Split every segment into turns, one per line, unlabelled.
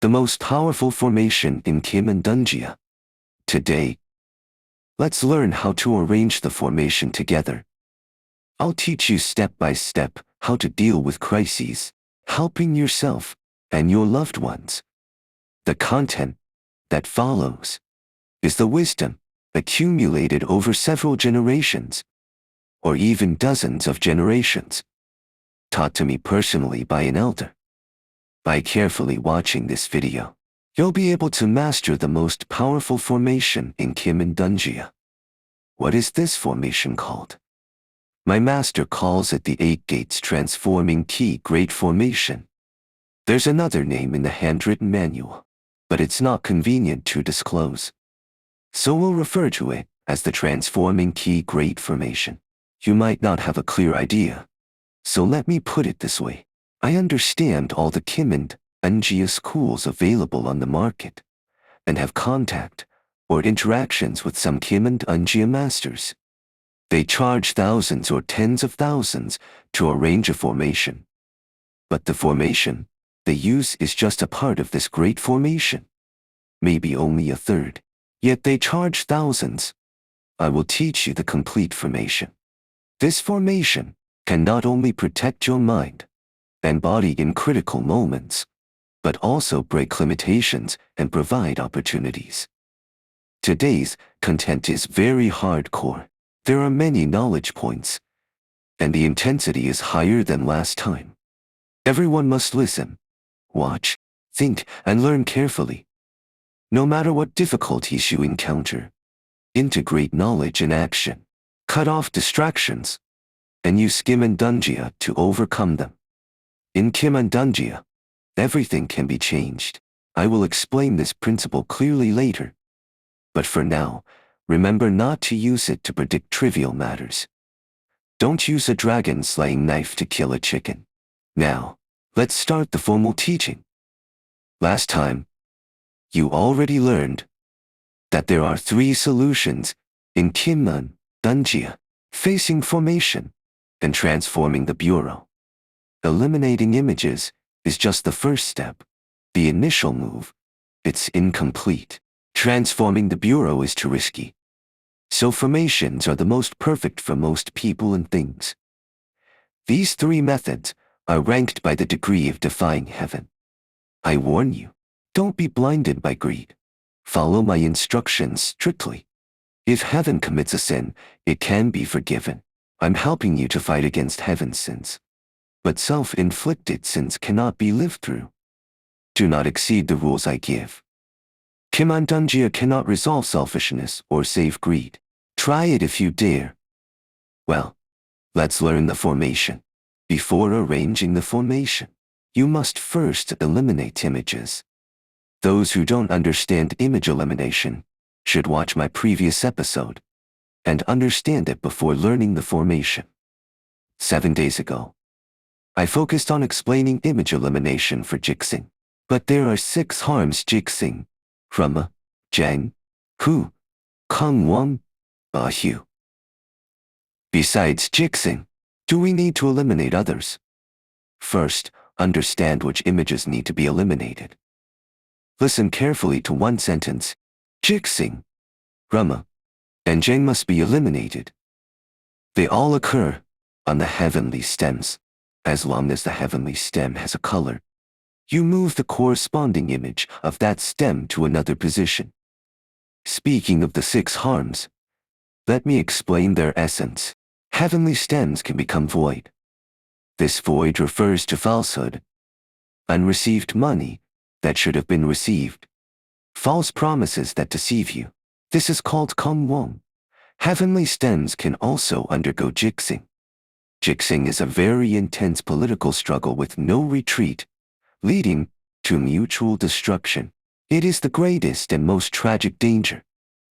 the most powerful formation in Qimen Dunjia. Today, let's learn how to arrange the formation together. I'll teach you step by step how to deal with crises, helping yourself and your loved ones. The content that follows is the wisdom accumulated over several generations, or even dozens of generations, taught to me personally by an elder. By carefully watching this video, you'll be able to master the most powerful formation in Qimen Dunjia. What is this formation called? My master calls it the 8 Gates Transforming Huaiqi Great Formation. There's another name in the handwritten manual, but it's not convenient to disclose. So we'll refer to it as the Transforming Huaiqi Great Formation. You might not have a clear idea, so let me put it this way. I understand all the Qimen Dunjia schools available on the market, and have contact or interactions with some Qimen Dunjia masters. They charge thousands or tens of thousands to arrange a formation. But the formation they use is just a part of this great formation, maybe only a third, yet they charge thousands. I will teach you the complete formation. This formation can not only protect your mind and body in critical moments, but also break limitations and provide opportunities. Today's content is very hardcore. There are many knowledge points, and the intensity is higher than last time. Everyone must listen, watch, think, and learn carefully. No matter what difficulties you encounter, integrate knowledge and action, cut off distractions, and use Qimen Dunjia to overcome them. In Qimen Dunjia, everything can be changed. I will explain this principle clearly later. But for now, remember not to use it to predict trivial matters. Don't use a dragon-slaying knife to kill a chicken. Now, let's start the formal teaching. Last time, you already learned that there are 3 solutions in Qimen Dunjia: facing formation and transforming the bureau. Eliminating images is just the first step, the initial move. It's incomplete. Transforming the bureau is too risky. So formations are the most perfect for most people and things. These 3 methods are ranked by the degree of defying heaven. I warn you, don't be blinded by greed. Follow my instructions strictly. If heaven commits a sin, it can be forgiven. I'm helping you to fight against heaven's sins. But self-inflicted sins cannot be lived through. Do not exceed the rules I give. Qimen Dunjia cannot resolve selfishness or save greed. Try it if you dare. Well, let's learn the formation. Before arranging the formation, you must first eliminate images. Those who don't understand image elimination should watch my previous episode and understand it before learning the formation. 7 days ago, I focused on explaining image elimination for Jixing, but there are 6 harms: Jixing, Rumu, Geng, Hu, Kongwang, Baihu. Besides Jixing, do we need to eliminate others? First, understand which images need to be eliminated. Listen carefully to one sentence: Jixing, Rumu, and Geng must be eliminated. They all occur on the heavenly stems. As long as the heavenly stem has a color, you move the corresponding image of that stem to another position. Speaking of the 6 harms, let me explain their essence. Heavenly stems can become void. This void refers to falsehood, unreceived money that should have been received, false promises that deceive you. This is called Kongwang. Heavenly stems can also undergo Jixing. Jixing is a very intense political struggle with no retreat, leading to mutual destruction. It is the greatest and most tragic danger.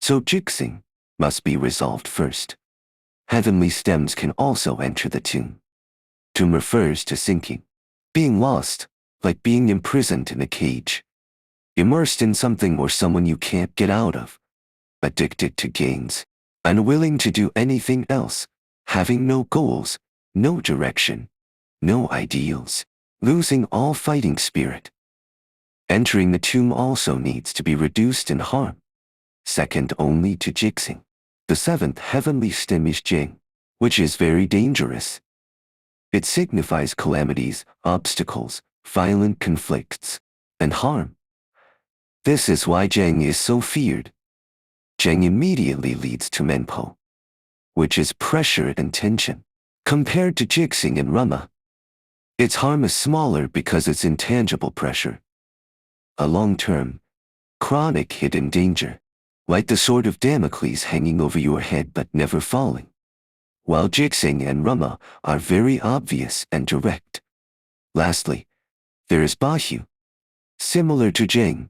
So Jixing must be resolved first. Heavenly stems can also enter the tomb. Tomb refers to sinking, being lost, like being imprisoned in a cage, immersed in something or someone you can't get out of, addicted to gains, unwilling to do anything else, having no goals, no direction, no ideals, losing all fighting spirit. Entering the tomb also needs to be reduced in harm, second only to Jixing. The seventh heavenly stem is Geng, which is very dangerous. It signifies calamities, obstacles, violent conflicts, and harm. This is why Geng is so feared. Geng immediately leads to Menpo, which is pressure and tension. Compared to Jixing and Rumu, its harm is smaller because it's intangible pressure. A long-term, chronic hidden danger, like the sword of Damocles hanging over your head but never falling. While Jixing and Rumu are very obvious and direct. Lastly, there is Baihu. Similar to Geng,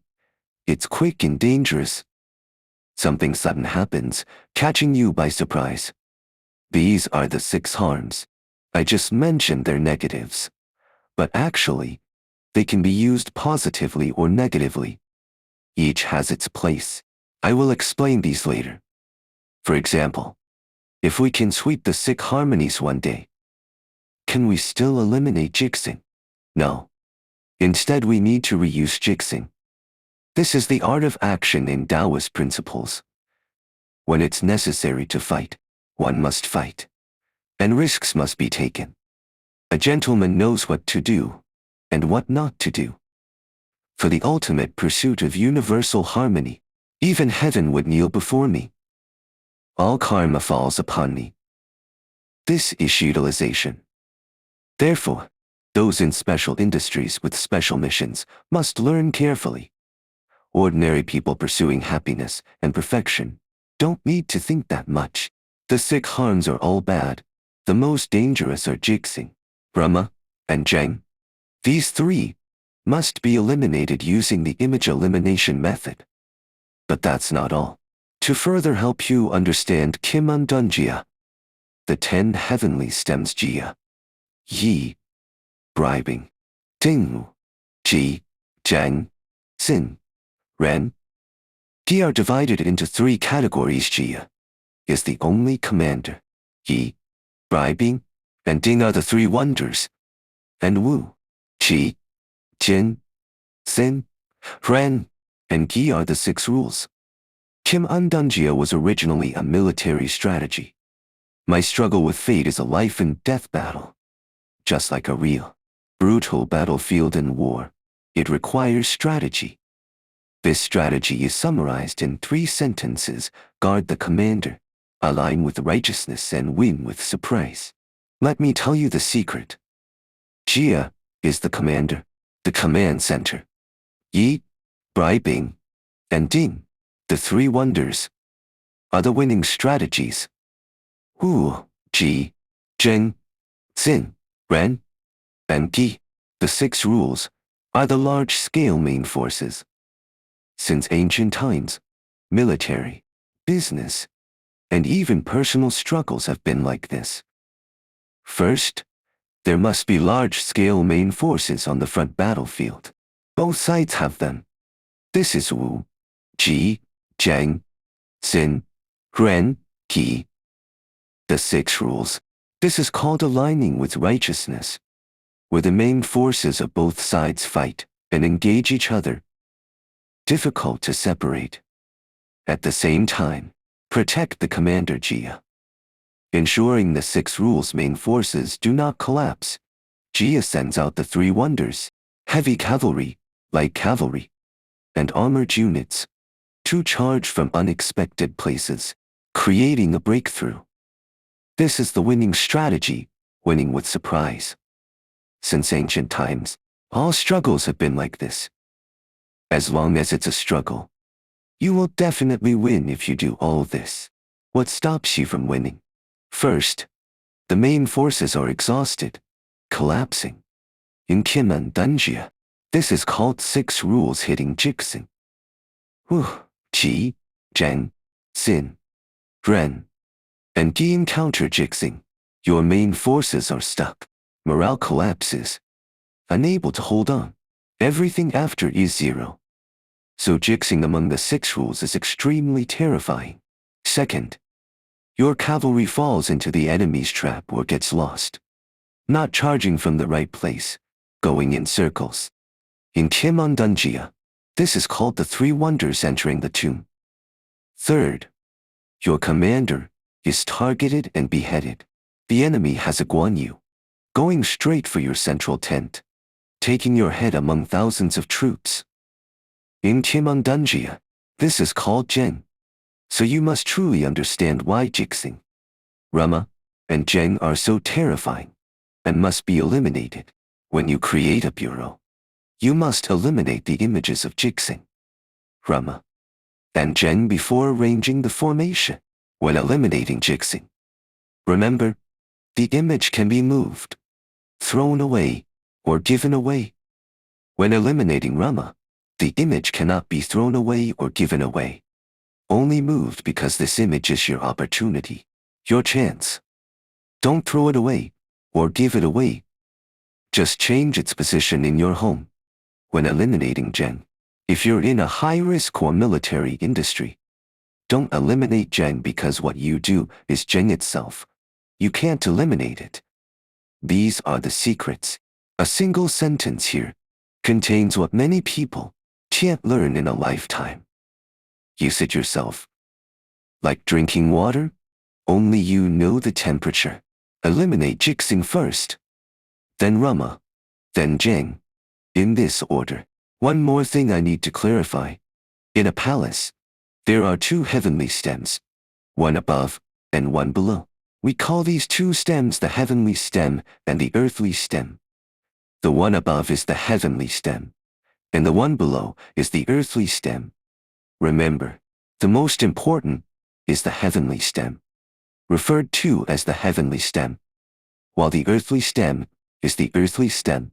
it's quick and dangerous. Something sudden happens, catching you by surprise. These are the 6 harms. I just mentioned their negatives. But actually, they can be used positively or negatively. Each has its place. I will explain these later. For example, if we can sweep the 6 harmonies one day, can we still eliminate Jixing? No. Instead, we need to reuse Jixing. This is the art of action in Taoist principles. When it's necessary to fight, one must fight. And risks must be taken. A gentleman knows what to do, and what not to do. For the ultimate pursuit of universal harmony, even heaven would kneel before me. All karma falls upon me. This is utilization. Therefore, those in special industries with special missions must learn carefully. Ordinary people pursuing happiness and perfection don't need to think that much. The 6 harms are all bad. The most dangerous are Jixing, Rumu, and Geng. These 3 must be eliminated using the image elimination method. But that's not all. To further help you understand Qimen Dunjia, the 10 heavenly stems Jia, Yi, bribing, Ding, Ji, Zhang, Xin, Ren. Ji are divided into 3 categories. Jia is the only commander. Yi, bribing, and Ding are the 3 wonders. And Wu, Qi, Jin, Xin, Ren, and Gi are the 6 rules. Qimen Dunjia was originally a military strategy. My struggle with fate is a life and death battle. Just like a real, brutal battlefield in war, it requires strategy. This strategy is summarized in 3 sentences: guard the commander, align with righteousness, and win with surprise. Let me tell you the secret. Jia is the commander, the command center. Yi, bribing, and Ding, the 3 wonders, are the winning strategies. Wu, Ji, Zheng, Xin, Ren, and Gi, the 6 rules, are the large-scale main forces. Since ancient times, military, business, and even personal struggles have been like this. First, there must be large-scale main forces on the front battlefield. Both sides have them. This is Wu, Ji, Zheng, Xin, Ren, Gi. The 6 rules. This is called aligning with righteousness, where the main forces of both sides fight and engage each other. Difficult to separate. At the same time, protect the commander Jia. Ensuring the 6 rules main forces do not collapse, Jia sends out the 3 wonders: heavy cavalry, light cavalry, and armored units, to charge from unexpected places, creating a breakthrough. This is the winning strategy, winning with surprise. Since ancient times, all struggles have been like this. As long as it's a struggle, you will definitely win if you do all this. What stops you from winning? First, the main forces are exhausted, collapsing. In Qimen Dunjia, this is called 6 rules hitting Jixing. Wu, Qi, Zheng, Xin, Ren, and Gi encounter Jixing. Your main forces are stuck. Morale collapses. Unable to hold on. Everything after is 0. So Jixing among the 6 rules is extremely terrifying. Second, your cavalry falls into the enemy's trap or gets lost. Not charging from the right place, going in circles. In Qimen Dunjia, This is called the three wonders entering the tomb. Third, your commander is targeted and beheaded. The enemy has a Guan Yu, going straight for your central tent, taking your head among thousands of troops. In Qimen Dunjia, this is called Geng. So you must truly understand why Jixing, Rumu, and Geng are so terrifying and must be eliminated. When you create a bureau, you must eliminate the images of Jixing, Rumu, and Geng before arranging the formation. When eliminating Jixing, remember, the image can be moved, thrown away, or given away. When eliminating Rumu, the image cannot be thrown away or given away, only moved because this image is your opportunity, your chance. Don't throw it away or give it away. Just change its position in your home. When eliminating Geng, if you're in a high-risk or military industry, don't eliminate Geng because what you do is Geng itself. You can't eliminate it. These are the secrets. A single sentence here contains what many people can't learn in a lifetime. Use it yourself. Like drinking water, only you know the temperature. Eliminate Jixing first, then Rumu, then Geng, in this order. One more thing I need to clarify. In a palace, there are two heavenly stems, one above and one below. We call these two stems the heavenly stem and the earthly stem. The one above is the heavenly stem, and the one below is the earthly stem. Remember, the most important is the heavenly stem, referred to as the heavenly stem, while the earthly stem is the earthly stem.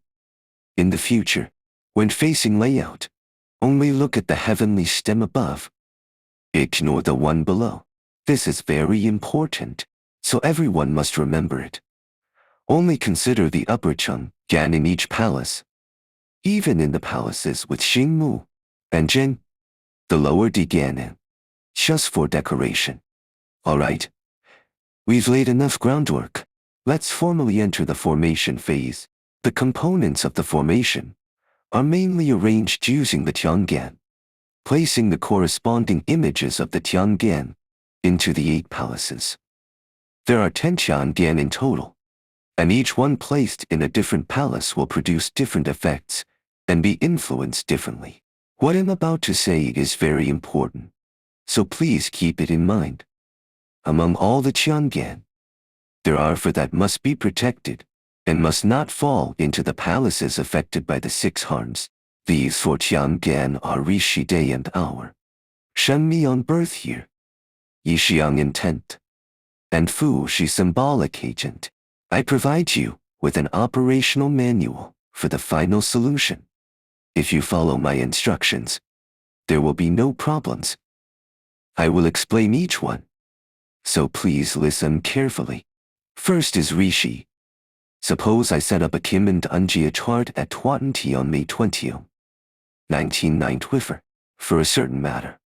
In the future, when facing layout, only look at the heavenly stem above. Ignore the one below. This is very important, so everyone must remember it. Only consider the upper Gan in each palace. Even in the palaces with Xingmu and Geng, the lower Gan just for decoration. Alright, we've laid enough groundwork. Let's formally enter the formation phase. The components of the formation are mainly arranged using the Tiangan, placing the corresponding images of the Tiangan into the 8 palaces. There are 10 Tiangan in total, and each one placed in a different palace will produce different effects and be influenced differently. What I'm about to say is very important, so please keep it in mind. Among all the Tiangan, there are 4 that must be protected and must not fall into the palaces affected by the 6 harms. These 4 Tiangan are Rishi day and hour, Shengnian birth year, Yixiang intent, and Fushi symbolic agent. I provide you with an operational manual for the final solution. If you follow my instructions, there will be no problems. I will explain each one, so please listen carefully. First is Rishi. Suppose I set up a Qimen Dunjia chart at 20 on May 20, 1995, for a certain matter.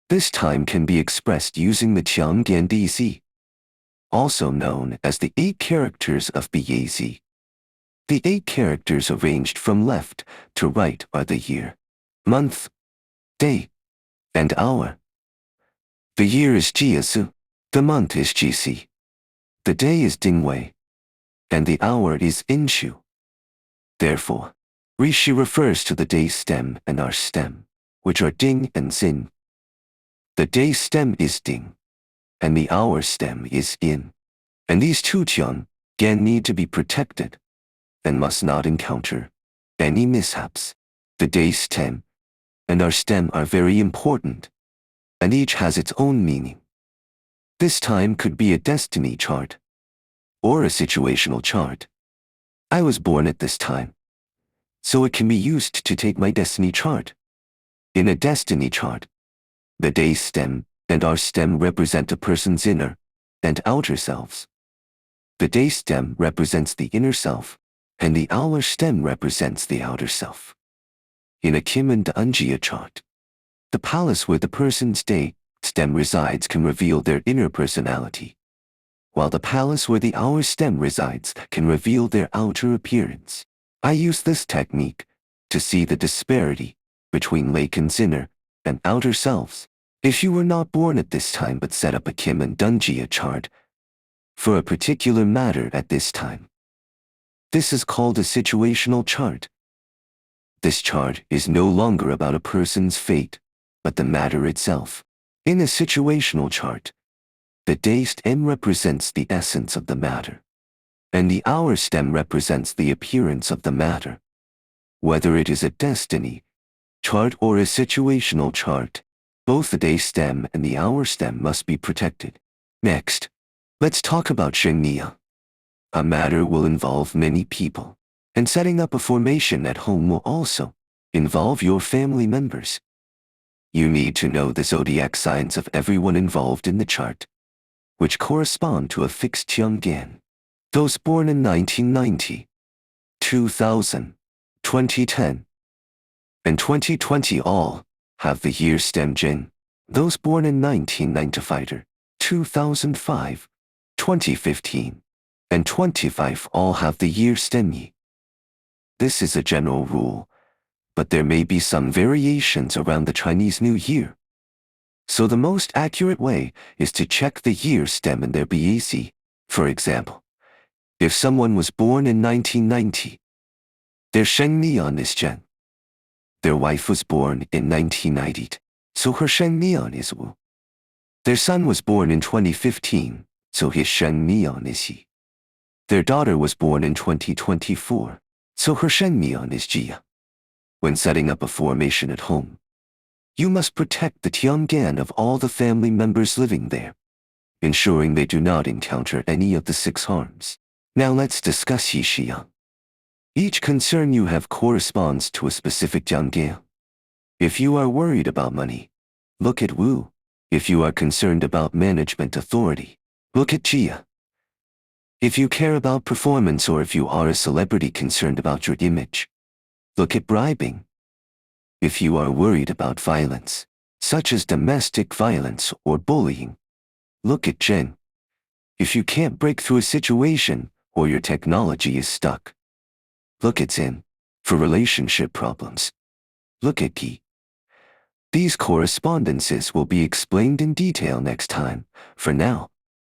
This time can be expressed using the Tiangan DC, also known as the 8 characters of BAZ. The 8 characters arranged from left to right are the year, month, day, and hour. The year is Jiasu, the month is Jixing, the day is Dingwei, and the hour is Inshu. Therefore, Rishi refers to the day stem and our stem, which are Ding and Xin. The day stem is Ding, and the hour stem is In, and these 2 Tiangan need to be protected and must not encounter any mishaps. The day stem and our stem are very important, and each has its own meaning. This time could be a destiny chart or a situational chart. I was born at this time, so it can be used to take my destiny chart. In a destiny chart, the day stem and our stem represent a person's inner and outer selves. The day stem represents the inner self, and the hour stem represents the outer self. In a Qimen Dunjia chart, the palace where the person's day stem resides can reveal their inner personality, while the palace where the hour stem resides can reveal their outer appearance. I use this technique to see the disparity between lake and inner and outer selves. If you were not born at this time but set up a Qimen Dunjia chart for a particular matter at this time, this is called a situational chart. This chart is no longer about a person's fate, but the matter itself. In a situational chart, the day stem represents the essence of the matter, and the hour stem represents the appearance of the matter. Whether it is a destiny chart or a situational chart, both the day stem and the hour stem must be protected. Next, let's talk about Shengnian. A matter will involve many people, and setting up a formation at home will also involve your family members. You need to know the zodiac signs of everyone involved in the chart, which correspond to a fixed Tiangan. Those born in 1990, 2000, 2010, and 2020 all have the year stem Geng. Those born in 1995, 2005, 2015, and 25 all have the year stem Yi. This is a general rule, but there may be some variations around the Chinese New Year. So the most accurate way is to check the year stem in their BAC. For example, if someone was born in 1990, their Shengnian is Geng. Their wife was born in 1990, so her Shengnian is Wu. Their son was born in 2015, so his Shengnian is Yi. Their daughter was born in 2024, so her Shengnian is Jia. When setting up a formation at home, you must protect the Tiangan of all the family members living there, ensuring they do not encounter any of the 6 harms. Now let's discuss Yixiang. Each concern you have corresponds to a specific Tiangan. If you are worried about money, look at Wu. If you are concerned about management authority, look at Jia. If you care about performance or if you are a celebrity concerned about your image, look at bribing. If you are worried about violence, such as domestic violence or bullying, look at Geng. If you can't break through a situation or your technology is stuck, look at Zin. For relationship problems, look at Qi. These correspondences will be explained in detail next time. For now,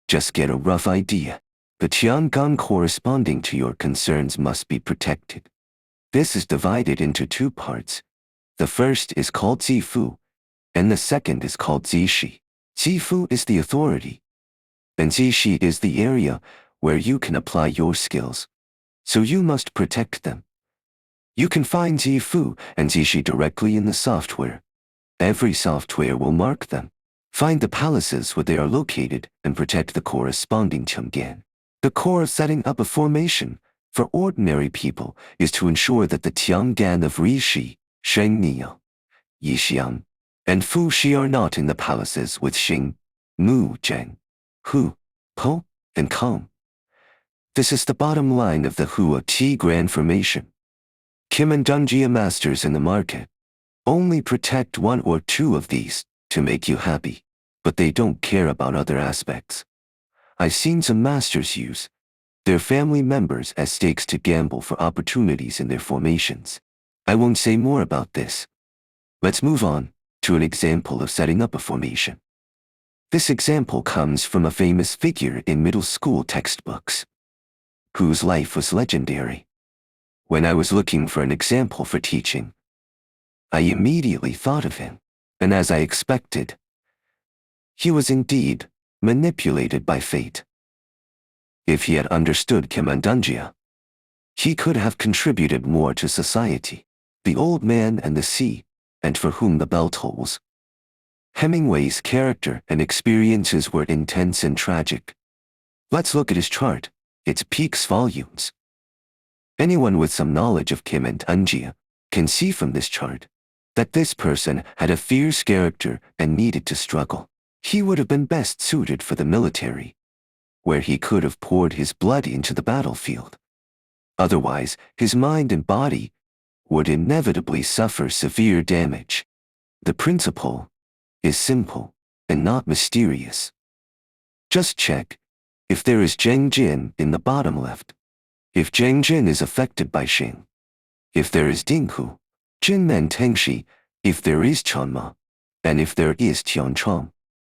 just get a rough idea. The Tiangan corresponding to your concerns must be protected. This is divided into 2 parts. The first is called Zifu, and the second is called Zishi. Zifu is the authority, and Zishi is the area where you can apply your skills. So you must protect them. You can find Zifu and Zishi directly in the software. Every software will mark them. Find the palaces where they are located and protect the corresponding Tiangan. The core of setting up a formation for ordinary people is to ensure that the Tiangan of Rishi, Shengnian, Yixiang, and Fushi are not in the palaces with Xing, Mu, Geng, Hu, Po, and Kong. This is the bottom line of the Huaiqi Great Formation. Qimen Dunjia masters in the market only protect 1 or 2 of these to make you happy, but they don't care about other aspects. I've seen some masters use their family members as stakes to gamble for opportunities in their formations. I won't say more about this. Let's move on to an example of setting up a formation. This example comes from a famous figure in middle school textbooks, whose life was legendary. When I was looking for an example for teaching, I immediately thought of him, and as I expected, he was indeed manipulated by fate. If he had understood Qimen Dunjia, he could have contributed more to society. The Old Man and the Sea, and For Whom the Bell Tolls. Hemingway's character and experiences were intense and tragic. Let's look at his chart. It speaks volumes. Anyone with some knowledge of Qimen Dunjia can see from this chart that this person had a fierce character and needed to struggle. He would have been best suited for the military, where he could have poured his blood into the battlefield. Otherwise, his mind and body would inevitably suffer severe damage. The principle is simple and not mysterious. Just check if there is Geng Jin in the bottom left. If Geng Jin is affected by Xing. If there is Dinghu, Jin Men Tengshi, If there is Chanma, and if there is Tianchang,